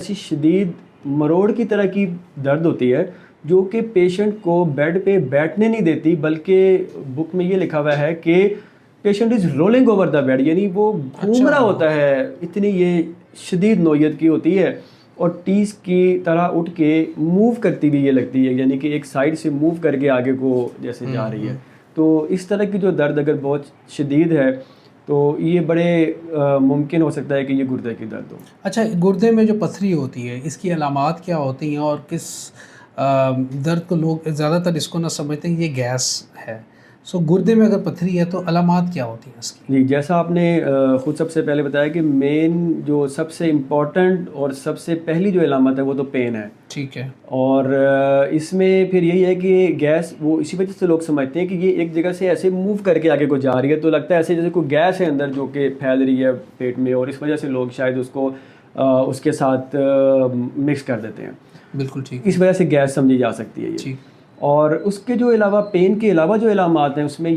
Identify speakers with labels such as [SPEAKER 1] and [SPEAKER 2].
[SPEAKER 1] ایسی شدید مروڑ کی طرح کی درد ہوتی ہے جو کہ پیشنٹ کو بیڈ پہ بیٹھنے نہیں دیتی، بلکہ بک میں یہ لکھا ہوا ہے کہ patient is rolling over the bed, یعنی وہ گھوم رہا ہوتا ہے، اتنی یہ شدید نوعیت کی ہوتی ہے، اور ٹیس کی طرح اٹھ کے موو کرتی بھی یہ لگتی ہے، یعنی کہ ایک سائڈ سے موو کر کے آگے کو جیسے جا رہی ہے. تو اس طرح کی جو درد اگر بہت شدید ہے تو یہ بڑے ممکن ہو سکتا ہے کہ یہ گردے کی درد ہو.
[SPEAKER 2] اچھا، گردے میں جو پتھری ہوتی ہے اس کی علامات کیا ہوتی ہیں، اور کس درد کو لوگ زیادہ تر اس کو نہ سمجھتے ہیں یہ گیس ہے، سو گردے میں اگر پتھری ہے تو علامات کیا ہوتی ہیں اس کی؟
[SPEAKER 1] جی، جیسا آپ نے خود سب سے پہلے بتایا کہ مین جو سب سے امپورٹنٹ اور سب سے پہلی جو علامت ہے وہ تو پین ہے.
[SPEAKER 2] ٹھیک ہے.
[SPEAKER 1] اور اس میں پھر یہی ہے کہ گیس، وہ اسی وجہ سے لوگ سمجھتے ہیں کہ یہ ایک جگہ سے ایسے موو کر کے آگے کو جا رہی ہے، تو لگتا ہے ایسے جیسے کوئی گیس ہے اندر جو کہ پھیل رہی ہے پیٹ میں، اور اس وجہ سے لوگ شاید اس کو اس کے ساتھ مکس کر دیتے ہیں.
[SPEAKER 2] بالکل ٹھیک.
[SPEAKER 1] اس وجہ سے گیس سمجھی جا سکتی ہے یہ.
[SPEAKER 2] ٹھیک.
[SPEAKER 1] اور اس کے جو علاوہ، پین کے علاوہ جو علامات ہیں اس میں